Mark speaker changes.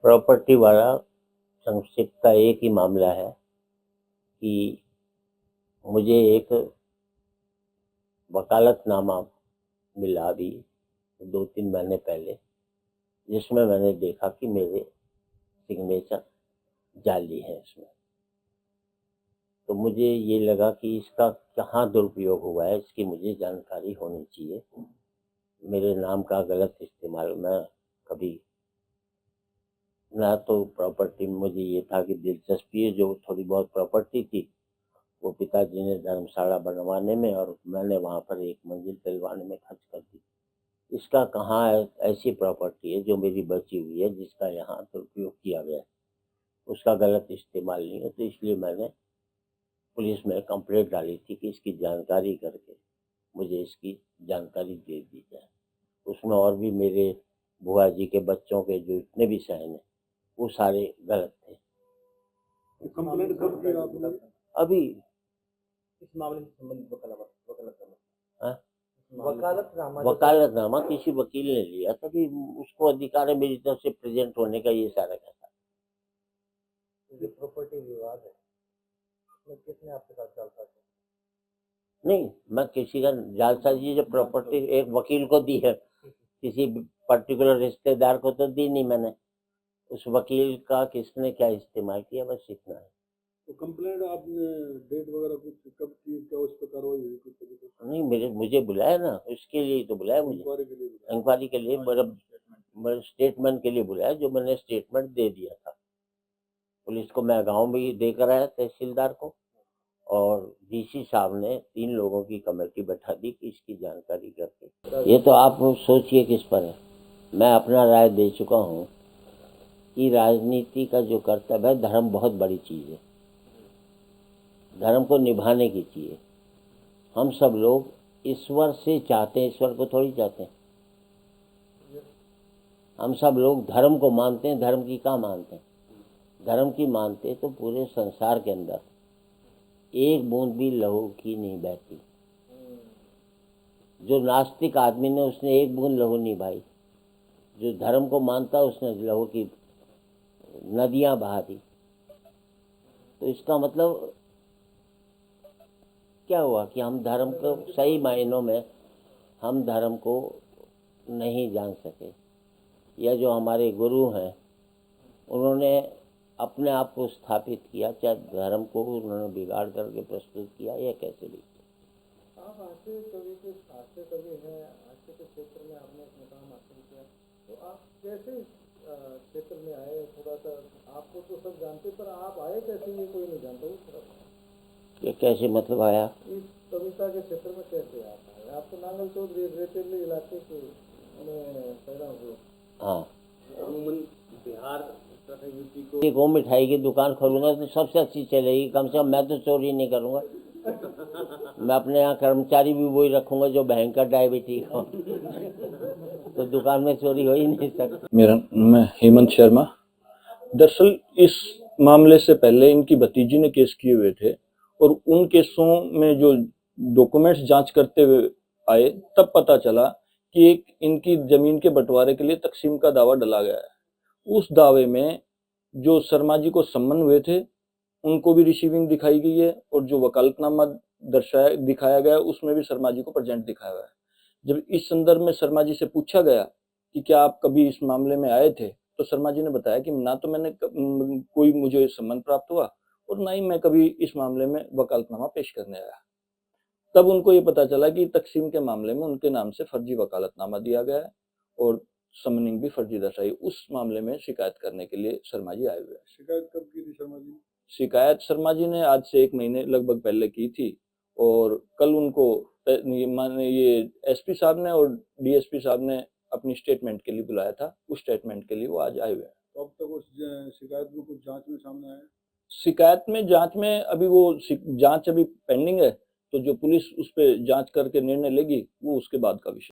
Speaker 1: Property वाला संक्षिप्त का एक ही मामला है कि मुझे एक वकालतनामा मिला अभी 2-3 महीने पहले, जिसमें मैंने देखा कि मेरे सिग्नेचर जाली है इसमें। तो मुझे ये लगा कि इसका कहाँ दुरुपयोग हुआ है, इसकी मुझे जानकारी होनी चाहिए। मेरे नाम का गलत इस्तेमाल, मैं कभी ना तो प्रॉपर्टी में मुझे ये था कि दिलचस्पी है, जो थोड़ी बहुत प्रॉपर्टी थी वो पिताजी ने धर्मशाला बनवाने में और मैंने वहाँ पर एक मंजिल दिलवाने में खर्च कर दी। इसका कहाँ ऐसी प्रॉपर्टी है जो मेरी बची हुई है, जिसका यहाँ दुरुपयोग किया गया है, उसका गलत इस्तेमाल नहीं है। तो इसलिए मैंने पुलिस में कंप्लेंट डाली थी कि इसकी जानकारी करके मुझे इसकी जानकारी दे दी जाए। उसमें और भी मेरे बुआ जी के बच्चों के जो इतने भी सहन है वो सारे गलत थे।
Speaker 2: कंप्लेंट कब की आपने?
Speaker 1: अभी
Speaker 2: इस मामले से संबंधित
Speaker 1: वकालतनामा किसी वकील ने लिया था कि उसको अधिकार है मेरी तरफ से प्रेजेंट होने का, ये सारा कहता।
Speaker 2: ये प्रॉपर्टी विवाद है, इसमें किसने आपके साथ जालसाजी?
Speaker 1: नहीं, मैं किसी का जालसाजी, जो प्रॉपर्टी एक वकील को दी है, किसी पर्टिकुलर रिश्तेदार को तो दी नहीं मैंने। उस वकील का किसने क्या इस्तेमाल किया, बस इतना है।
Speaker 2: तो कंप्लेंट आपने डेट वगैरह कुछ कब की, क्या उस पर कार्रवाई हुई कुछ?
Speaker 1: नहीं, मुझे बुलाया ना, उसके लिए तो बुलाया मुझे, इंक्वायरी के लिए, मेरे स्टेटमेंट के लिए बुलाया, जो मैंने स्टेटमेंट दे दिया था पुलिस को। मैं गांव में ही देकर आया तहसीलदार को, और डीसी साहब ने 3 लोगों की कमेटी बैठा दी कि इसकी जानकारी करके। ये तो आप सोचिए किस पर है। मैं अपना राय दे चुका हूँ कि राजनीति का जो कर्तव्य है, धर्म बहुत बड़ी चीज़ है, धर्म को निभाने की चाहिए। हम सब लोग ईश्वर से चाहते हैं, ईश्वर को थोड़ी चाहते हैं। हम सब लोग धर्म को मानते हैं। धर्म की क्या मानते हैं? धर्म की मानते तो पूरे संसार के अंदर एक बूंद भी लहू की नहीं बहती। जो नास्तिक आदमी ने, उसने एक बूंद लहू नहीं बहाई। जो धर्म को मानता उसने लहू की नदियां बहा दी। तो इसका मतलब क्या हुआ कि हम धर्म को सही मायनों में हम धर्म को नहीं जान सके, या जो हमारे गुरु हैं उन्होंने अपने आप को स्थापित किया, चाहे धर्म को उन्होंने बिगाड़ करके प्रस्तुत किया या कैसे भी।
Speaker 2: आप हास्य कवि के हैं, हास्य के क्षेत्र में आपने अपना काम हासिल किया, तो आप कैसे क्षेत्र में आए? थोड़ा सा आपको तो सब जानते, पर आप आए कैसे ये कोई नहीं जानता। उस
Speaker 1: कैसे मतलब आया?
Speaker 2: इस कविता के क्षेत्र में कैसे आप आए? आप तो नांगल चौधरी रेतीली इलाके के पैदा हुए।
Speaker 1: हाँ,
Speaker 2: अमूमन बिहार
Speaker 1: एक वो मिठाई की दुकान खोलूंगा तो सबसे अच्छी चलेगी। कम से कम मैं तो चोरी नहीं करूंगा। मैं अपने यहाँ कर्मचारी भी वही रखूंगा जो भयंकर डायबिटीज हो। तो दुकान में चोरी हो ही नहीं सकती।
Speaker 3: मैं हेमंत शर्मा। दरअसल इस मामले से पहले इनकी भतीजी ने केस किए हुए थे, और उन केसों में जो डॉक्यूमेंट्स जांच करते हुए आए, तब पता चला कि एक इनकी जमीन के बंटवारे के लिए तकसीम का दावा डला गया है। उस दावे में जो शर्मा जी को सम्मन हुए थे उनको भी रिसीविंग दिखाई गई है, और जो वकालतनामा दिखाया गया उसमें भी शर्मा जी को प्रेजेंट दिखाया गया है। जब इस संदर्भ में शर्मा जी से पूछा गया कि क्या आप कभी इस मामले में आए थे, तो शर्मा जी ने बताया कि ना तो मैंने कोई मुझे सम्मन प्राप्त हुआ, और ना ही मैं कभी इस मामले में वकालतनामा पेश करने आया। तब उनको ये पता चला कि तकसीम के मामले में उनके नाम से फर्जी वकालतनामा दिया गया है, और समनिंग भी फर्जी दर्शाई। उस मामले में शिकायत करने के लिए शर्मा जी आए हुए हैं।
Speaker 2: शिकायत कब की थी शर्मा जी?
Speaker 3: शिकायत शर्मा जी ने आज से 1 महीने लगभग पहले की थी, और कल उनको ये एसपी साहब ने और डीएसपी साहब ने अपनी स्टेटमेंट के लिए बुलाया था। उस स्टेटमेंट के लिए वो आज आए हुए हैं।
Speaker 2: तो अब तक उस शिकायत में कुछ जांच में सामने आया?
Speaker 3: शिकायत में जांच में अभी वो जांच अभी पेंडिंग है, तो जो पुलिस उस पर जांच करके निर्णय लेगी वो उसके बाद का विषय।